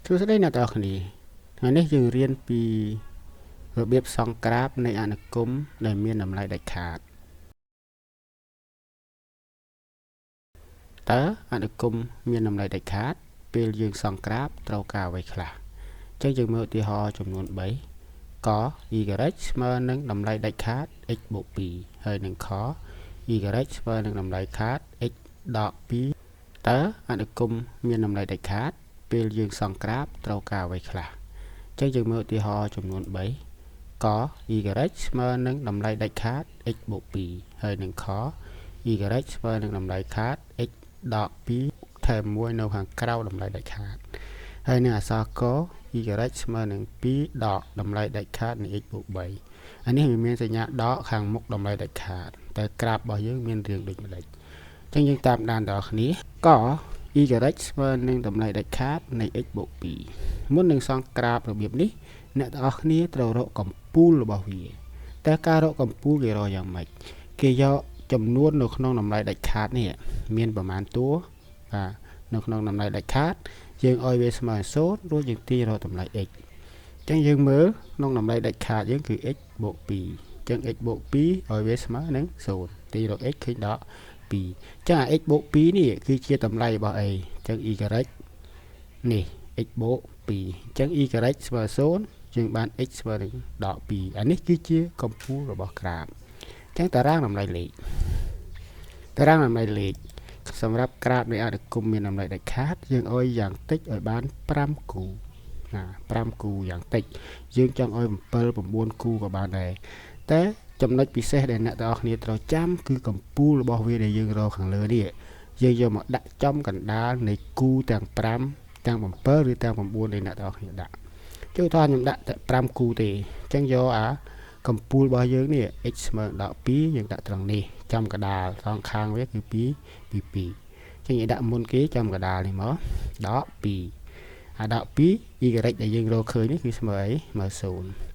សួស្តីអ្នកទាំងអស់គ្នាថ្ងៃនេះយើងរៀនពីរបៀបសង្ក្រាបនៃអនុគមដែលមានតម្លៃដាច់ខាតតើអនុគមមានតម្លៃដាច់ខាតពេលយើងសង្ក្រាបត្រូវការអ្វីខ្លះអញ្ចឹងយើងមើលឧទាហរណ៍ចំនួន3ក y ស្មើនឹងតម្លៃដាច់ខាត x បូក2ហើយនឹងខ y ស្មើនឹងតម្លៃខាត x ដក2តើអនុគមមានតម្លៃដាច់ខាតពេលយើងសង្ក្រាបត្រូវការអ្វីខ្លះអញ្ចឹងយើងមើលឧទាហរណ៍ចំនួន3ក y ស្មើនឹងតម្លៃដាច់ខាត x បូក2ហើយនឹងខ y ស្មើនឹងតម្លៃខាត x ដក2ថែម1នៅខាងក្រៅតម្លៃដាច់ខាតហើយនឹងអក្សរក y ស្មើនឹង2ដកតម្លៃដាច់ខាតនៃ x បូក3អានេះវាមានសញ្ញាដកខាងមុខតម្លៃដាច់ខាតតែក្រាបរបស់យើងមានរាងដូចម្ដេចអញ្ចឹងយើងតាមដានដល់គ្នាក y ស្មើនឹងតម្លៃដាច់ខាតនៃ x បូក2មុននឹងសង្ក្រាបរបៀបនេះអ្នកទាំងអស់គ្នាត្រូវរកកម្ពូលរបស់វាតែការរកកម្ពូលគេរកយ៉ាងម៉េចគេយកចំនួននៅក្នុងតម្លៃដាច់ខាតនេះមានប្រមាណតួបាទនៅក្នុងតម្លៃដាច់ខាតយើងឲ្យវាស្មើ0រួចយើងទាញរកតម្លៃ x អញ្ចឹងយើងមើលក្នុងតម្លៃដាច់ខាតយើងគឺ x បូក2អញ្ចឹង x បូក2ឲ្យវាស្មើនឹង0ទាញរក x ឃើញដល់2អញ្ចឹងអា x បូក2នេះគឺជាតម្លៃរបស់ a អញ្ចឹង y នេះ x បូក2អញ្ចឹង y ស្មើ0យើងបាន x ស្មើនឹងដក2អានេះគឺជាកម្ពូលរបស់ក្រាបអញ្ចឹងតារាងតម្លៃលេខសម្រាប់ក្រាបនៃអនុគមមានតម្លៃដាច់ខាតយើងឲ្យយ៉ាងតិចឲ្យបាន5គូ5គូយ៉ាងតិចយើងចង់ឲ្យ7 9គូក៏បានដែរតែចំណុចពិសេសដែលអ្នកទាំងអស់គ្នាត្រូវចាំគឺកម្ពូលរបស់វាដែលយើងរកខាងលើនេះយើងយកមកដាក់ចំកណ្ដាលនៃគូទាំង5ទាំង7ឬទាំង9ដែលអ្នកទាំងអស់គ្នាដាក់ចុះថាខ្ញុំដាក់តែ5គូទេអញ្ចឹងយកអាកម្ពូលរបស់យើងនេះ x ស្មើនឹង12យើងដាក់ត្រង់នេះចំកណ្ដាលត្រង់ខាងវាគឺ2អញ្ចឹងយើងដាក់មុនគេចំកណ្ដាលនេះមកដក2អាដក2 y ដែលយើងរកឃើញនេះគឺស្មើអីស្មើ0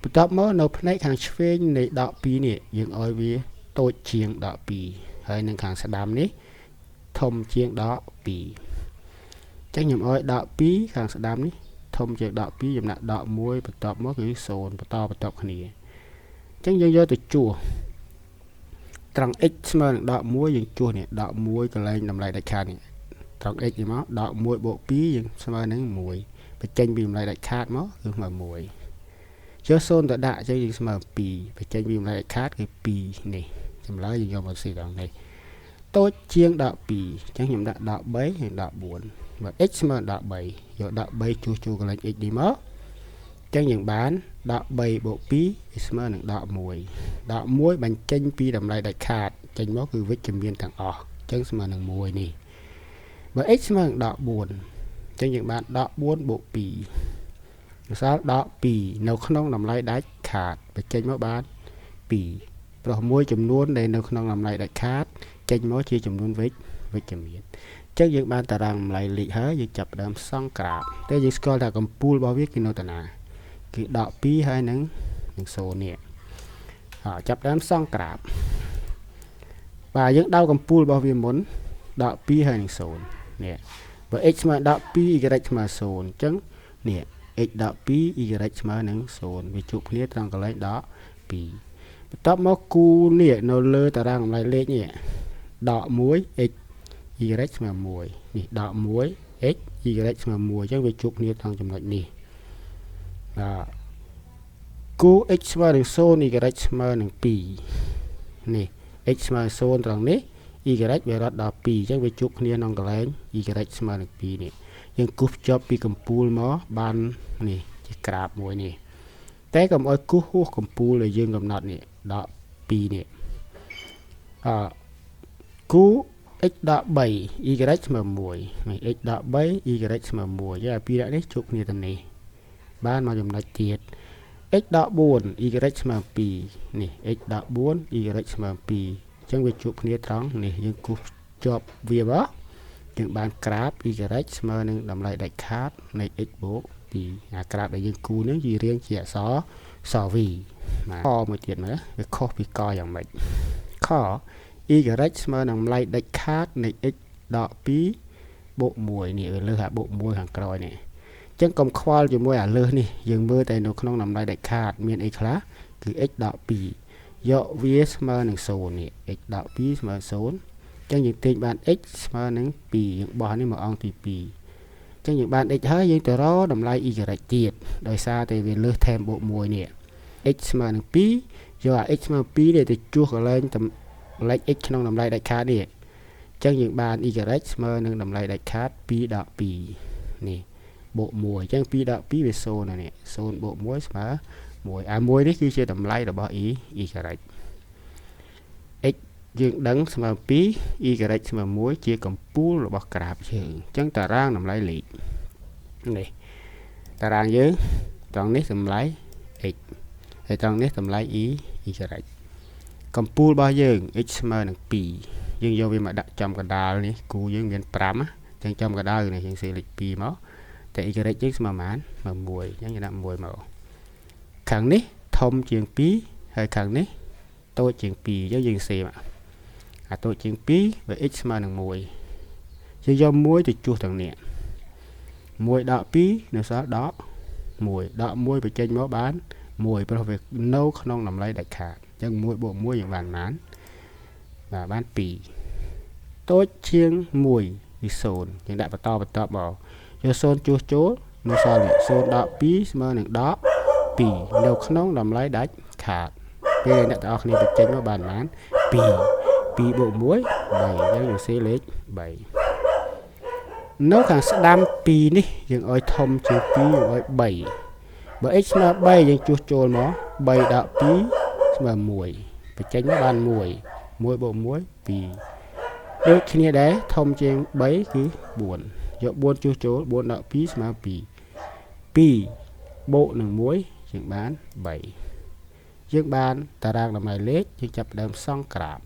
បន្ទាប់មកនៅផ្នែកខាងឆ្វេងនៃដក2នេះយើងឲ្យវាតូចជាងដក2ហើយនឹងខាងស្ដាំនេះធំជាងដក2អញ្ចឹងខ្ញុំឲ្យដក2ខាងស្ដាំនេះធំជាងដក2ចំណាក់ដក1បន្ទាប់មកគឺ0បន្តគ្នាអញ្ចឹងយើងយកទៅជួសត្រង់ x ស្មើនឹងដក1យើងជួសនេះដក1កន្លែងតម្លៃដាច់ខាតនេះត្រង់ x នេះមកដក1បូក2យើងស្មើនឹង1បញ្ចេញពីតម្លៃដាច់ខាតមកគឺស្មើ1យក0ទៅដាក់អញ្ចឹងយើងស្មើ2បញ្ចេញពីតម្លៃដាច់ខាតគឺ2នេះចម្លើយយើងយកមកស៊ីដល់នេះតូចជាងដក2អញ្ចឹងខ្ញុំដាក់ដក3ហើយដក4បើ x ស្មើដល់13យកដក3ជួសកន្លែង x នេះមកអញ្ចឹងយើងបានដក3បូក2ស្មើនឹងដក1ដក1បញ្ចេញពីតម្លៃដាច់ខាតចេញមកគឺវិជ្ជមានទាំងអស់អញ្ចឹងស្មើនឹង1នេះបើ x ស្មើនឹងដក4អញ្ចឹងយើងបានដក4បូក2ម្សិលដក2នៅក្នុងតម្លៃដាច់ខាតបញ្ចេញមកបាន2ព្រោះមួយចំនួនដែលនៅក្នុងតម្លៃដាច់ខាតចេញមកជាចំនួនវិជ្ជមានអញ្ចឹងយើងបានតារាងតម្លៃលេខហើយយើងចាប់ផ្ដើមសង្ក្រាបតែយើងស្គាល់ថាកម្ពូលរបស់វាគឺនៅតាណាគឺដក2ហើយនឹង0នេះចាប់ផ្ដើមសង្ក្រាបបាទយើងដៅកម្ពូលរបស់វាមុនដក2ហើយនឹង0នេះបើ x ស្មើដក2 y ស្មើ0អញ្ចឹងនេះ x ដក2 y ស្មើនឹង0វាជួបគ្នាត្រង់កន្លែងដក2បន្ទាប់មកគូនេះនៅលើតារាងតម្លៃលេខនេះដក1 x y ស្មើ1នេះដក1 x y ស្មើ1អញ្ចឹងវាជួបគ្នាត្រង់ចំណុចនេះគូ x ស្មើនឹង0 y ស្មើនឹង2នេះ x ស្មើ0ត្រង់នេះ y វារត់ដល់2អញ្ចឹងវាជួបគ្នាក្នុងកន្លែង y ស្មើនឹង2នេះយើងគូសភ្ជាប់ពីកម្ពូលមកបាននេះជាក្រាបមួយនេះតែកុំឲ្យគូសហួសកម្ពូលដែលយើងកំណត់នេះដក2នេះគូ x ដក3 y ស្មើ1ហើយ x ដក3 y ស្មើ1យកពីរនេះជួបគ្នាទៅនេះបានមកចំណុចទៀត x ដក4 y ស្មើ2នេះ x ដក4 y ស្មើ2អញ្ចឹងវាជួបគ្នាត្រង់នេះយើងគូសជាប់វាមកយើងបានក្រាប y ស្មើនឹងតម្លៃដាច់ខាតនៃ x បូក2អាក្រាបដែលយើងគូនឹងវារៀងជាអក្សរស v ខមួយទៀតមើលវាខុសពីកយ៉ាងម៉េចខ y ស្មើនឹងតម្លៃដាច់ខាតនៃ x ដក2បូក1នេះវាលើថាបូក1ខាងក្រោយនេះអ ចឹងកុំខ្វល់ជាមួយអាលើសនេះយើងមើលតែនៅក្នុងតម្លៃដាច់ខាតមានអីខ្លះគឺ x ដក2យកវាស្មើនឹង0នេះ x ដក2ស្មើ0ចឹងយើងទាញបាន x ស្មើនឹង2យើងបោះនេះមកអង្គទី2ចឹងយើងបាន x ហើយយើងទៅរកតម្លៃ y ទៀតដោយសារតែវាលើសថែមបូក1នេះ x ស្មើនឹង2យកអា x ស្មើ2នេះទៅជួសកន្លែងតម្លៃ x ក្នុងតម្លៃដាច់ខាតនេះចឹងយើងបាន y ស្មើនឹងតម្លៃដាច់ខាត2ដក2នេះបូក1អញ្ចឹង2ដក2វា0ណានេះ0បូក1ស្មើ1អា1នេះគឺជាតម្លៃរបស់ y x យើងដឹងស្មើ2 y ស្មើ1ជាកំពូលរបស់ក្រាបយើងអញ្ចឹងតារាងតម្លៃលេខនេះតារាងយើងត្រង់នេះតម្លៃ x ហើយត្រង់នេះតម្លៃ y កំពូលរបស់យើង x ស្មើនឹង2យើងយកវាមកដាក់ចំកណ្ដាលនេះគូយើងមាន5អញ្ចឹងចំកណ្ដាលនេះយើងសេលេខ2មកតែ y យើងស្មើប៉ុន្មាន1អញ្ចឹងយើងដាក់1មកខាងនេះធំជាង2ហើយខាងនេះតូចជាង2យើងសេមកអាតូចជាង2បើ x ស្មើនឹង1យើងយក1ទៅជួសទាំងនេះ1ដក2នៅសល់ដក1ដក1បញ្ចេញមកបាន1ព្រោះវានៅក្នុងតម្លៃដាច់ខាតអញ្ចឹង1បូក1យើងបានប៉ុន្មានបាន2តូចជាង1វា0យើងដាក់បន្តមកយក0ជួសចូលនៅសល់នេះ0ដក2ស្មើនឹងដក2នៅក្នុងតម្លៃដាច់ខាតពេលអ្នកទាំងអស់គ្នាបញ្ចេញមកបានប៉ុន្មាន2បូក1 3យើងសេលេខ3នៅខាងស្ដាំ2នេះយើងឲ្យធំជាង2យើងឲ្យ3បើ x ស្មើ3យើងជួសចូលមក3ដក2ស្មើ1បញ្ចេញមកបាន1 1បូក1 2ដូចគ្នាដែរធំជាង3គឺ4យក4ជួសចូល4ដក2ស្មើ2 2បូកនឹង1យើងបាន3យើងបានតារាងតម្លៃលេខយើងចាប់ផ្ដើមសង់ក្រាប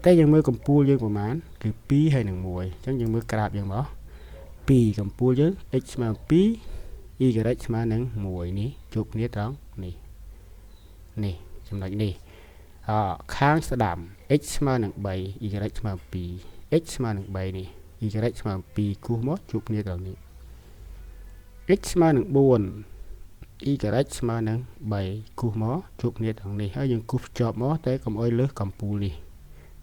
តែយើងមើលកំពូលយើងប្រហែលគឺ2ហើយនឹង1អញ្ចឹងយើងមើលក្រាបយើងមក2កំពូលយើង x ស្មើ2 y ស្មើនឹង1នេះជួបគ្នាត្រង់នេះចំណុចនេះខាងស្ដាំ x ស្មើនឹង3 y ស្មើ2 x ស្មើនឹង3នេះ y ស្មើ2គូសមកជួបគ្នាត្រង់នេះ x ស្មើនឹង4 y ស្មើនឹង3គូសមកជួបគ្នាត្រង់នេះហើយយើងគូសភ្ជាប់មកតែកុំអោយលើសកំពូលនេះ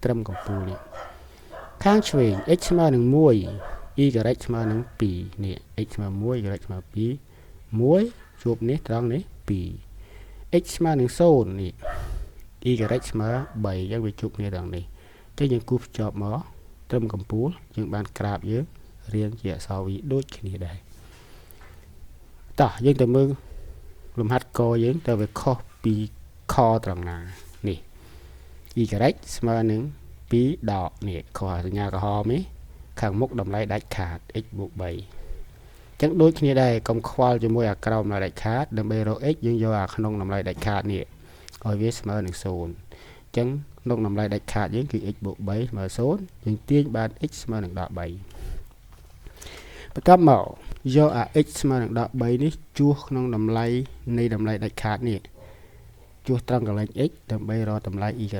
ត្រឹមកំពូលនេះខាងឆ្វេង x ស្មើនឹង1 y ស្មើនឹង2នេះ x ស្មើ1 y ស្មើ2 1ជួបនេះត្រង់នេះ2 x ស្មើនឹង0នេះ y ស្មើ3យើងវាជួបគ្នាត្រង់នេះអញ្ចឹងយើងគូសភ្ជាប់មកត្រឹមកំពូលយើងបានក្រាបយើងរៀងជាអក្សរ v ដូចគ្នាដែរតោះយើងទៅមើលលំហាត់កយើងតើវាខុសពីខត្រង់ណានេះ y ស្មើនឹង2ដកនេះខុសសញ្ញាក្រហមនេះខាងមុខតម្លៃដាច់ខាត x បូក3អញ្ចឹងដូចគ្នាដែរកុំខ្វល់ជាមួយអាក្រោមតម្លៃដាច់ខាតដើម្បីរក x យើងយកអាក្នុងតម្លៃដាច់ខាតនេះឲ្យវាស្មើនឹង0អញ្ចឹងក្នុងតម្លៃដាច់ខាតយើងគឺ x បូក3ស្មើ0យើងទាញបាន x ស្មើនឹងដក3បន្ទាប់មកយកអា x ស្មើនឹងដក3នេះជួសក្នុងតម្លៃនៃតម្លៃដាច់ខាតនេះជួសត្រង់កន្លែង x ដើម្បីរកតម្លៃ y អញ្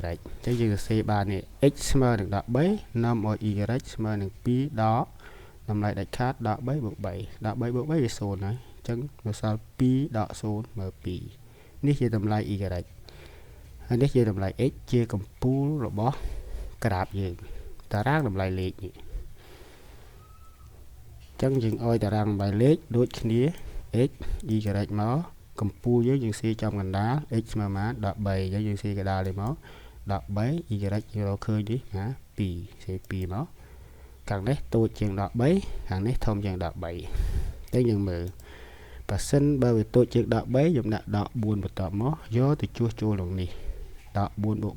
ចឹងយើងសរសេរបាននេះ x ស្មើនឹង13នាំឲ្យ y ស្មើនឹង2ដកតម្លៃដាច់ខាតដក3បូក3ដក3បូក3វា0ហើយអញ្ចឹងនៅសល់2ដក0មើល2នេះជាតម្លៃ y ហើយនេះជាតម្លៃ x ជាកំពូលរបស់ក្រាបយើងតារាងតម្លៃលេខនេះអញ្ចឹងយើងឲ្យតារាងតម្លៃលេខដូចគ្នា x y មកកំពូលយើងសេចំកណ្ដាល x ស្មើបាន13យើងសេកណ្ដាលនេះមក13 y យើងរកឃើញនេះណា2សេ2មកខាងនេះតូចជាង13ខាងនេះធំជាង13តែយើងមើលបើសិនបើវាតូចជាង13យើងដាក់14បន្ទាប់មកយកទៅជួសចូលក្នុងនេះ14បូក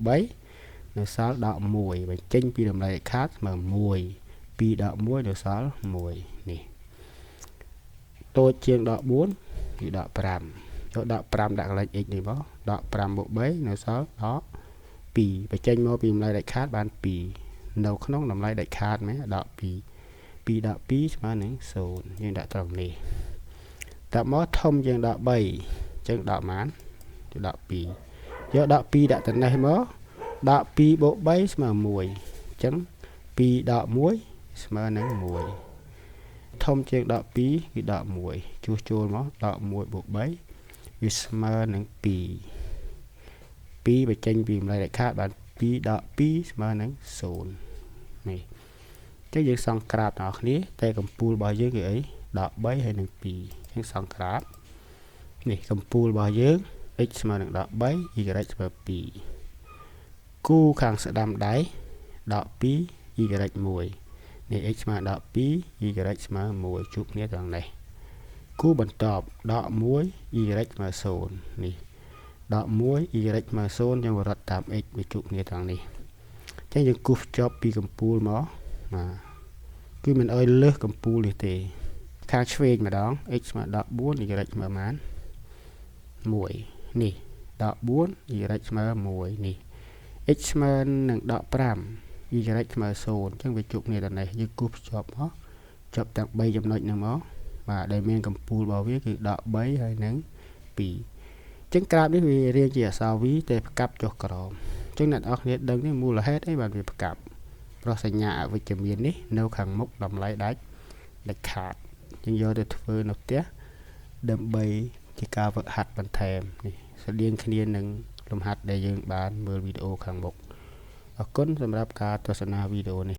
3នៅសល់11បញ្ចេញពីតម្លៃខាតស្មើ1 2ដក1នៅសល់1នេះតូចជាង14គឺដក5យកដក5ដាក់កន្លែង x នេះមកដក5បូក3នៅសល់ដក2បញ្ចេញមកពីតម្លៃដាច់ខាតបាន2នៅក្នុងតម្លៃដាច់ខាតមែនដក2 2ដក2ស្មើនឹង0យើងដាក់ត្រង់នេះតមកធំជាងដក3អញ្ចឹងដកប៉ុន្មានគឺដក2យកដក2ដាក់ទៅនេះមកដក2បូក3ស្មើ1អញ្ចឹង2ដក1ស្មើនឹង1 ធំជាងដក2គឺដក1ជួសជុលមកដក1បូក3វាស្មើនឹង2បញ្ចេញពីម្លេចដាច់ខាតបាន2ដក2ស្មើនឹង0នេះចឹងយើងសង្ក្រាបដល់គ្នាតែកម្ពូលរបស់យើងគឺអីដក3ហើយនឹង2ចឹងសង្ក្រាបនេះកម្ពូលរបស់យើង x ស្មើនឹងដក3 y ស្មើ2គូខាងស្ដាំដៃដក2 y 1នេះ x ស្មើដក2 y ស្មើ1ជួបគ្នាត្រង់នេះគូបន្ទាប់ដក1 y ស្មើ0នេះដក1 y ស្មើ0យើងរត់តាម x វាជួបគ្នាត្រង់នេះអញ្ចឹងយើងគូសចប់ពីកម្ពូលមកគឺមិនអោយលើសកម្ពូលនេះទេខាងឆ្វេងម្ដង x ស្មើ14 y ស្មើប៉ុន្មាន1នេះដក4 y ស្មើ1នេះ x ស្មើនឹងដក5 y ស្មើ0អញ្ចឹងវាជួបគ្នាដល់នេះយើងគូសភ្ជាប់មកចប់ទាំង3ចំណុចហ្នឹងមកបាទដែលមានកម្ពូលរបស់វាគឺដក3ហើយនឹង2អញ្ចឹងក្រាបនេះវារៀងជាអក្សរ V តែផ្កាប់ចុះក្រោមអញ្ចឹងអ្នកនរគ្នាដឹងទេមូលហេតុអីបានវាផ្កាប់ព្រោះសញ្ញាអវិជ្ជមាននេះនៅខាងមុខតម្លៃដាច់ខាតយើងយកទៅធ្វើនៅផ្ទះដើម្បីជាការហ្វឹកហាត់បន្ថែមនេះស្តៀងគ្នានឹងលំហាត់ដែលយើងបានមើលវីដេអូខាងមុខអរគុណសម្រាប់ការទស្សនាវីដេអូនេះ